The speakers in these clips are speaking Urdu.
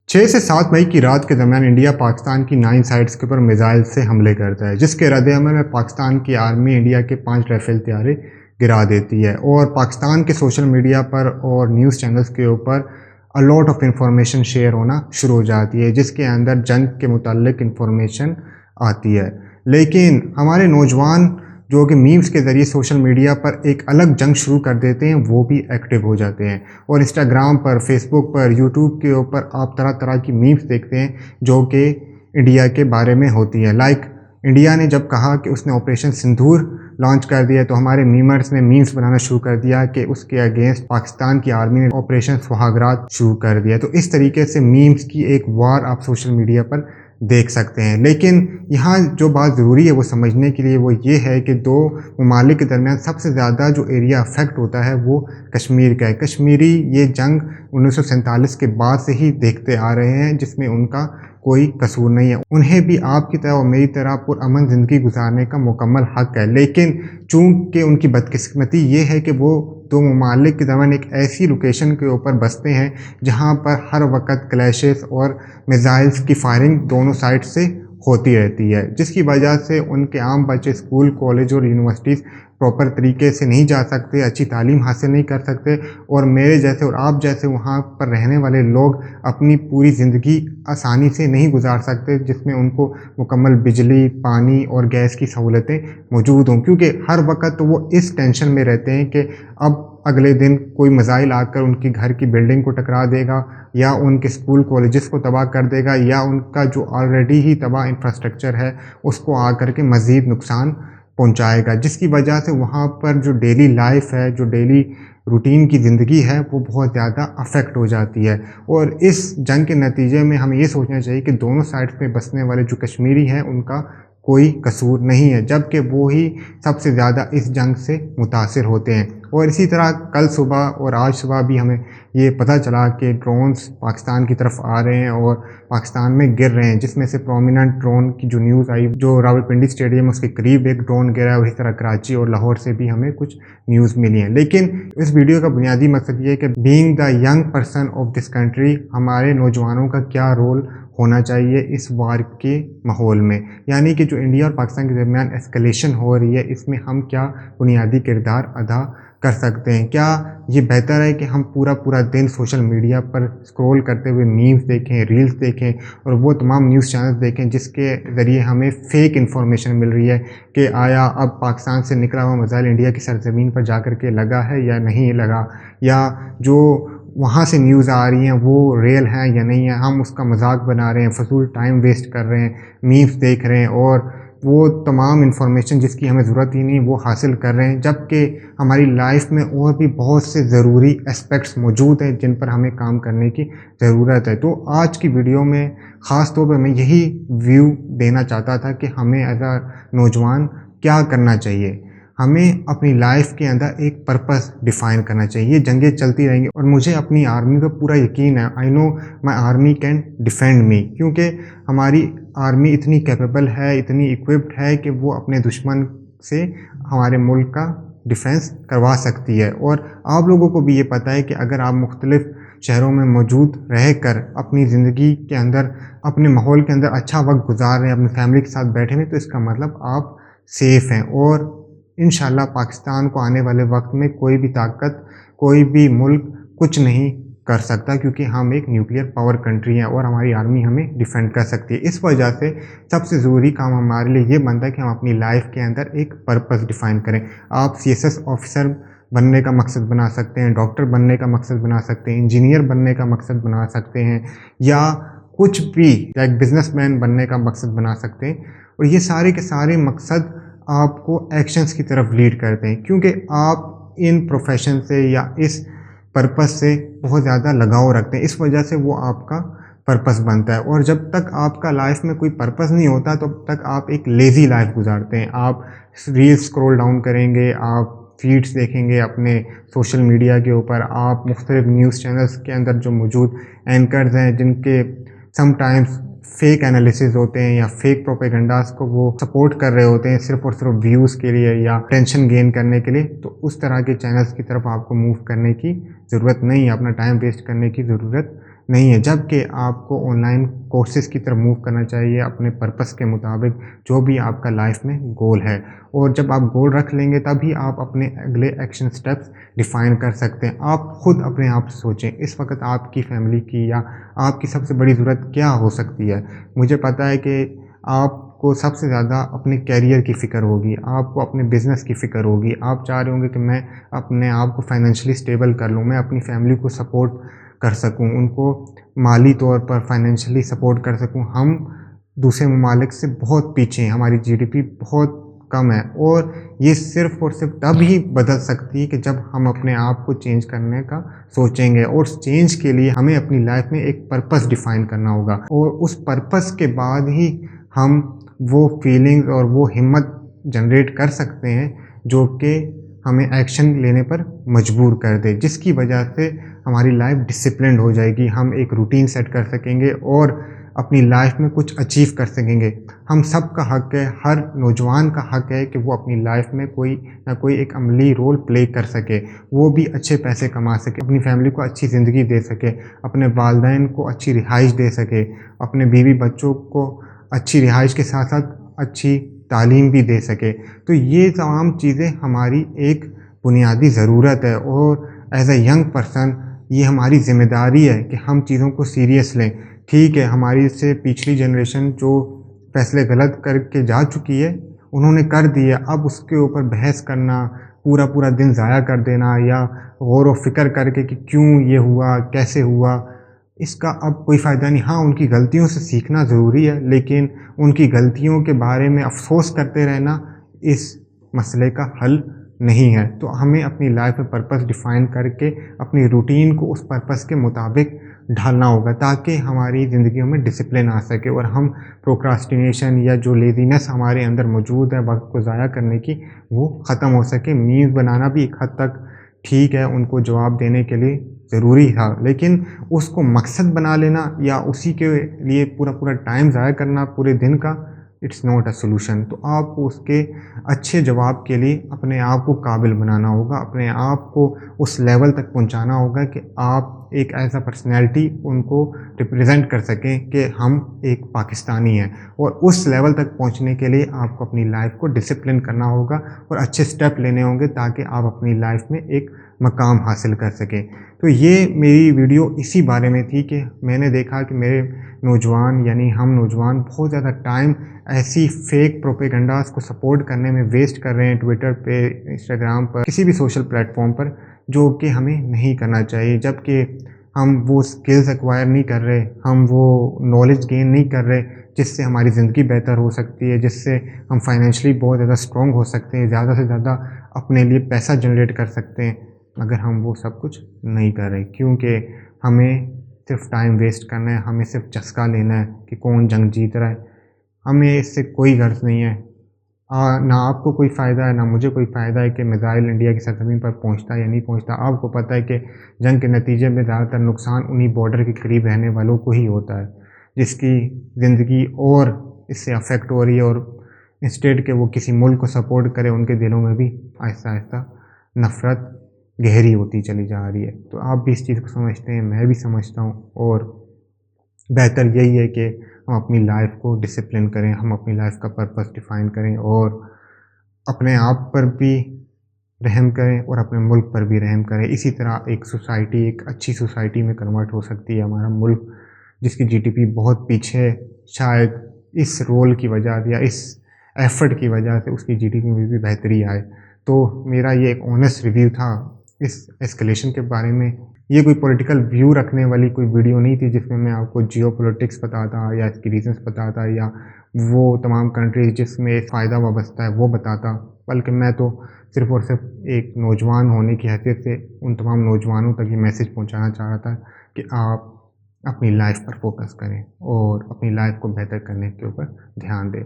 6 سے 7 مئی کی رات کے درمیان انڈیا پاکستان کی 9 سائٹس کے اوپر میزائل سے حملے کرتا ہے، جس کے رد عمل میں پاکستان کی آرمی انڈیا کے 5 رائفل طیارے گرا دیتی ہے اور پاکستان کے سوشل میڈیا پر اور نیوز چینلز کے اوپر لاٹ آف انفارمیشن شیئر ہونا شروع ہو جاتی ہے، جس کے اندر جنگ کے متعلق انفارمیشن آتی ہے۔ لیکن ہمارے نوجوان جو کہ میمز کے ذریعے سوشل میڈیا پر ایک الگ جنگ شروع کر دیتے ہیں، وہ بھی ایکٹیو ہو جاتے ہیں اور انسٹاگرام پر، فیس بک پر، یوٹیوب کے اوپر آپ طرح طرح کی میمز دیکھتے ہیں جو کہ انڈیا کے بارے میں ہوتی ہیں۔ انڈیا نے جب کہا کہ اس نے آپریشن سندور لانچ کر دیا تو ہمارے میمرز نے میمز بنانا شروع کر دیا کہ اس کے اگینسٹ پاکستان کی آرمی نے آپریشن سہاگرات شروع کر دیا۔ تو اس طریقے سے میمز کی ایک وار آپ سوشل میڈیا پر دیکھ سکتے ہیں۔ لیکن یہاں جو بات ضروری ہے وہ سمجھنے کے لیے وہ یہ ہے کہ دو ممالک کے درمیان سب سے زیادہ جو ایریا افیکٹ ہوتا ہے وہ کشمیر کا ہے۔ کشمیری یہ جنگ 1947 کے بعد سے ہی دیکھتے آ رہے ہیں، جس میں ان کا کوئی قصور نہیں ہے۔ انہیں بھی آپ کی طرح اور میری طرح پرامن زندگی گزارنے کا مکمل حق ہے، لیکن چونکہ ان کی بدقسمتی یہ ہے کہ وہ دو ممالک کے درمیان ایک ایسی لوکیشن کے اوپر بستے ہیں جہاں پر ہر وقت کلیشز اور میزائلز کی فائرنگ دونوں سائڈ سے ہوتی رہتی ہے، جس کی وجہ سے ان کے عام بچے اسکول، کالج اور یونیورسٹیز پراپر طریقے سے نہیں جا سکتے، اچھی تعلیم حاصل نہیں کر سکتے، اور میرے جیسے اور آپ جیسے وہاں پر رہنے والے لوگ اپنی پوری زندگی آسانی سے نہیں گزار سکتے، جس میں ان کو مکمل بجلی، پانی اور گیس کی سہولتیں موجود ہوں، کیونکہ ہر وقت وہ اس ٹینشن میں رہتے ہیں کہ اب اگلے دن کوئی میزائل آ کر ان کی گھر کی بلڈنگ کو ٹکرا دے گا، یا ان کے اسکول کالجز کو تباہ کر دے گا، یا ان کا جو آلریڈی ہی تباہ انفراسٹرکچر ہے اس کو آ کر کے مزید نقصان پہنچائے گا، جس کی وجہ سے وہاں پر جو ڈیلی لائف ہے، جو ڈیلی روٹین کی زندگی ہے، وہ بہت زیادہ افیکٹ ہو جاتی ہے۔ اور اس جنگ کے نتیجے میں ہمیں یہ سوچنا چاہیے کہ دونوں سائڈس میں بسنے والے جو کشمیری ہیں ان کا کوئی قصور نہیں ہے، جبکہ وہی سب سے زیادہ اس جنگ سے متاثر ہوتے ہیں۔ اور اسی طرح کل صبح اور آج صبح بھی ہمیں یہ پتہ چلا کہ ڈرونز پاکستان کی طرف آ رہے ہیں اور پاکستان میں گر رہے ہیں، جس میں سے پرومیننٹ ڈرون کی جو نیوز آئی، جو راولپنڈی اسٹیڈیم اس کے قریب ایک ڈرون گرا ہے، اسی طرح کراچی اور لاہور سے بھی ہمیں کچھ نیوز ملی ہیں۔ لیکن اس ویڈیو کا بنیادی مقصد یہ ہے کہ being the young person of this country, ہمارے نوجوانوں کا کیا رول ہونا چاہیے اس وار کے ماحول میں، یعنی کہ جو انڈیا اور پاکستان کے درمیان ایسکلیشن ہو رہی ہے، اس میں ہم کیا بنیادی کردار ادا کر سکتے ہیں۔ کیا یہ بہتر ہے کہ ہم پورا دن سوشل میڈیا پر اسکرول کرتے ہوئے میمز دیکھیں، ریلز دیکھیں اور وہ تمام نیوز چینلز دیکھیں جس کے ذریعے ہمیں فیک انفارمیشن مل رہی ہے کہ آیا اب پاکستان سے نکلا ہوا میزائل انڈیا کی سرزمین پر جا کر کے لگا ہے یا نہیں لگا، یا جو وہاں سے نیوز آ رہی ہیں وہ ریل ہیں یا نہیں ہیں، ہم اس کا مذاق بنا رہے ہیں، فضول ٹائم ویسٹ کر رہے ہیں، میمز دیکھ رہے ہیں اور وہ تمام انفارمیشن جس کی ہمیں ضرورت ہی نہیں وہ حاصل کر رہے ہیں، جبکہ ہماری لائف میں اور بھی بہت سے ضروری اسپیکٹس موجود ہیں جن پر ہمیں کام کرنے کی ضرورت ہے۔ تو آج کی ویڈیو میں خاص طور پر میں یہی ویو دینا چاہتا تھا کہ ہمیں ایز اے نوجوان کیا کرنا چاہیے۔ ہمیں اپنی لائف کے اندر ایک پرپس ڈیفائن کرنا چاہیے۔ یہ جنگیں چلتی رہیں گی اور مجھے اپنی آرمی پر پورا یقین ہے، آئی نو مائی آرمی کین ڈیفینڈ می، کیونکہ ہماری آرمی اتنی کیپیبل ہے، اتنی اکوپڈ ہے کہ وہ اپنے دشمن سے ہمارے ملک کا ڈیفینس کروا سکتی ہے۔ اور آپ لوگوں کو بھی یہ پتہ ہے کہ اگر آپ مختلف شہروں میں موجود رہ کر اپنی زندگی کے اندر، اپنے ماحول کے اندر اچھا وقت گزار رہے ہیں، اپنی فیملی کے ساتھ بیٹھے ہوئے، تو اس کا مطلب آپ سیف ہیں، اور انشاءاللہ پاکستان کو آنے والے وقت میں کوئی بھی طاقت، کوئی بھی ملک کچھ نہیں کر سکتا، کیونکہ ہم ایک نیوکلیئر پاور کنٹری ہیں اور ہماری آرمی ہمیں ڈیفینڈ کر سکتی ہے۔ اس وجہ سے سب سے ضروری کام ہمارے لیے یہ بنتا ہے کہ ہم اپنی لائف کے اندر ایک پرپس ڈیفائن کریں۔ آپ CSS آفیسر بننے کا مقصد بنا سکتے ہیں، ڈاکٹر بننے کا مقصد بنا سکتے ہیں، انجینئر بننے کا مقصد بنا سکتے ہیں، یا کچھ بھی ایک بزنس مین بننے کا مقصد بنا سکتے ہیں، اور یہ سارے کے سارے مقصد آپ کو ایکشنز کی طرف لیڈ کرتے ہیں، کیونکہ آپ ان پروفیشن سے یا اس پرپس سے بہت زیادہ لگاؤ رکھتے ہیں، اس وجہ سے وہ آپ کا پرپس بنتا ہے۔ اور جب تک آپ کا لائف میں کوئی پرپس نہیں ہوتا تب تک آپ ایک لیزی لائف گزارتے ہیں، آپ ریلز اسکرول ڈاؤن کریں گے، آپ فیڈز دیکھیں گے اپنے سوشل میڈیا کے اوپر، آپ مختلف نیوز چینلز کے اندر جو موجود اینکرز ہیں جن کے سم ٹائمز فیک انالیسز ہوتے ہیں یا فیک پروپیگنڈاز کو وہ سپورٹ کر رہے ہوتے ہیں صرف اور صرف ویوز کے لیے یا ٹینشن گین کرنے کے لیے، تو اس طرح کے چینلز کی طرف آپ کو موو کرنے کی ضرورت نہیں ہے، اپنا ٹائم ویسٹ کرنے کی ضرورت نہیں ہے، جبکہ آپ کو آن لائن کورسز کی طرف موو کرنا چاہیے اپنے پرپس کے مطابق، جو بھی آپ کا لائف میں گول ہے. اور جب آپ گول رکھ لیں گے تبھی آپ اپنے اگلے ایکشن سٹیپس ڈیفائن کر سکتے ہیں. آپ خود اپنے آپ سے سوچیں اس وقت آپ کی فیملی کی یا آپ کی سب سے بڑی ضرورت کیا ہو سکتی ہے. مجھے پتہ ہے کہ آپ کو سب سے زیادہ اپنے کیریئر کی فکر ہوگی، آپ کو اپنے بزنس کی فکر ہوگی. آپ چاہ رہے ہوں گے کہ میں اپنے آپ کو فائنینشلی اسٹیبل کر لوں، میں اپنی فیملی کو سپورٹ کر سکوں، ان کو مالی طور پر فائنینشلی سپورٹ کر سکوں. ہم دوسرے ممالک سے بہت پیچھے ہیں، ہماری جی ڈی پی بہت کم ہے، اور یہ صرف اور صرف تب ہی بدل سکتی ہے کہ جب ہم اپنے آپ کو چینج کرنے کا سوچیں گے. اور اس چینج کے لیے ہمیں اپنی لائف میں ایک پرپس ڈیفائن کرنا ہوگا، اور اس پرپس کے بعد ہی ہم وہ فیلنگز اور وہ ہمت جنریٹ کر سکتے ہیں جو کہ ہمیں ایکشن لینے پر مجبور کر دے، جس کی وجہ سے ہماری لائف ڈسپلنڈ ہو جائے گی. ہم ایک روٹین سیٹ کر سکیں گے اور اپنی لائف میں کچھ اچیو کر سکیں گے. ہم سب کا حق ہے، ہر نوجوان کا حق ہے کہ وہ اپنی لائف میں کوئی نہ کوئی ایک عملی رول پلے کر سکے، وہ بھی اچھے پیسے کما سکے، اپنی فیملی کو اچھی زندگی دے سکے، اپنے والدین کو اچھی رہائش دے سکے، اپنے بیوی بچوں کو اچھی رہائش کے ساتھ ساتھ اچھی تعلیم بھی دے سکے. تو یہ تمام چیزیں ہماری ایک بنیادی ضرورت ہے، اور ایز اے ینگ پرسن یہ ہماری ذمہ داری ہے کہ ہم چیزوں کو سیریس لیں. ٹھیک ہے، ہماری سے پچھلی جنریشن جو فیصلے غلط کر کے جا چکی ہے انہوں نے کر دیے، اب اس کے اوپر بحث کرنا، پورا دن ضائع کر دینا یا غور و فکر کر کے کہ کیوں یہ ہوا، کیسے ہوا، اس کا اب کوئی فائدہ نہیں. ہاں، ان کی غلطیوں سے سیکھنا ضروری ہے، لیکن ان کی غلطیوں کے بارے میں افسوس کرتے رہنا اس مسئلے کا حل نہیں ہے. تو ہمیں اپنی لائف میں پرپس ڈیفائن کر کے اپنی روٹین کو اس پرپس کے مطابق ڈھالنا ہوگا تاکہ ہماری زندگیوں میں ڈسپلن آ سکے، اور ہم پروکراسٹینیشن یا جو لیزینس ہمارے اندر موجود ہے وقت کو ضائع کرنے کی، وہ ختم ہو سکے. میمز بنانا بھی ایک حد تک ٹھیک ہے، ان کو جواب دینے کے لیے ضروری تھا، لیکن اس کو مقصد بنا لینا یا اسی کے لیے پورا ٹائم ضائع کرنا پورے دن کا، اٹس ناٹ اے سولوشن. تو آپ کو اس کے اچھے جواب کے لیے اپنے آپ کو قابل بنانا ہوگا، اپنے آپ کو اس لیول تک پہنچانا ہوگا کہ آپ ایک ایسا پرسنالٹی ان کو ریپرزینٹ کر سکیں کہ ہم ایک پاکستانی ہیں. اور اس لیول تک پہنچنے کے لیے آپ کو اپنی لائف کو ڈسپلن کرنا ہوگا اور اچھے سٹیپ لینے ہوں گے تاکہ آپ اپنی لائف میں ایک مقام حاصل کر سکیں. تو یہ میری ویڈیو اسی بارے میں تھی کہ میں نے دیکھا کہ میرے نوجوان یعنی ہم نوجوان بہت زیادہ ٹائم ایسی فیک پروپیگنڈاز کو سپورٹ کرنے میں ویسٹ کر رہے ہیں، ٹویٹر پہ، انسٹاگرام پر، کسی بھی سوشل پلیٹ فارم پر، جو کہ ہمیں نہیں کرنا چاہیے. جبکہ ہم وہ سکلز ایکوائر نہیں کر رہے، ہم وہ نالج گین نہیں کر رہے جس سے ہماری زندگی بہتر ہو سکتی ہے، جس سے ہم فائنینشلی بہت زیادہ اسٹرانگ ہو سکتے ہیں، زیادہ سے زیادہ اپنے لیے پیسہ جنریٹ کر سکتے ہیں. اگر ہم وہ سب کچھ نہیں کر رہے، کیونکہ ہمیں صرف ٹائم ویسٹ کرنا ہے، ہمیں صرف چسکا لینا ہے کہ کون جنگ جیت رہا ہے. ہمیں اس سے کوئی غرض نہیں ہے، نہ آپ کو کوئی فائدہ ہے نہ مجھے کوئی فائدہ ہے کہ میزائل انڈیا کی سرزمین پر پہنچتا ہے یا نہیں پہنچتا. آپ کو پتہ ہے کہ جنگ کے نتیجے میں زیادہ تر نقصان انہی بارڈر کے قریب رہنے والوں کو ہی ہوتا ہے، جس کی زندگی اور اس سے افیکٹ ہو رہی ہے. اور انسٹیڈ کہ وہ کسی ملک کو سپورٹ کرے، ان کے دلوں میں بھی آہستہ آہستہ نفرت گہری ہوتی چلی جا رہی ہے. تو آپ بھی اس چیز کو سمجھتے ہیں، میں بھی سمجھتا ہوں، اور بہتر یہی ہے کہ ہم اپنی لائف کو ڈسپلن کریں، ہم اپنی لائف کا پرپس ڈیفائن کریں، اور اپنے آپ پر بھی رحم کریں اور اپنے ملک پر بھی رحم کریں. اسی طرح ایک سوسائٹی ایک اچھی سوسائٹی میں کنورٹ ہو سکتی ہے. ہمارا ملک جس کی جی ڈی پی بہت پیچھے ہے، شاید اس رول کی وجہ یا اس ایفرٹ کی وجہ سے اس کی جی ڈی پی میں بھی بہتری آئے. تو میرا یہ ایک آنیسٹ ریویو تھا اس ایسکلیشن کے بارے میں. یہ کوئی پولیٹیکل ویو رکھنے والی کوئی ویڈیو نہیں تھی جس میں میں آپ کو جیو پولیٹکس بتاتا یا اس کی ریزنس بتاتا یا وہ تمام کنٹریز جس میں فائدہ وابستہ ہے وہ بتاتا، بلکہ میں تو صرف اور صرف ایک نوجوان ہونے کی حیثیت سے ان تمام نوجوانوں تک یہ میسیج پہنچانا چاہ رہا تھا کہ آپ اپنی لائف پر فوکس کریں اور اپنی لائف کو بہتر کرنے کے اوپر دھیان دیں.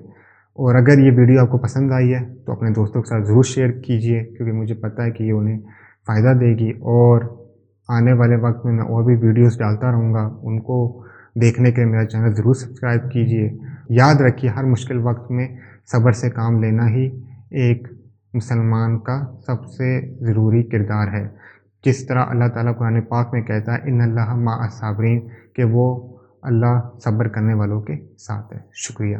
اور اگر یہ ویڈیو آپ کو پسند آئی ہے تو اپنے دوستوں کے ساتھ ضرور شیئر کیجئے، کیونکہ مجھے پتہ ہے کہ یہ انہیں فائدہ دے گی. اور آنے والے وقت میں اور بھی ویڈیوز ڈالتا رہوں گا، ان کو دیکھنے کے لیے میرا چینل ضرور سبسکرائب کیجئے. یاد رکھیے، ہر مشکل وقت میں صبر سے کام لینا ہی ایک مسلمان کا سب سے ضروری کردار ہے. جس طرح اللہ تعالیٰ قرآن پاک میں کہتا ہے ان اللہ مع الصابرین، کہ وہ اللہ صبر کرنے والوں کے ساتھ ہے۔ شکریہ۔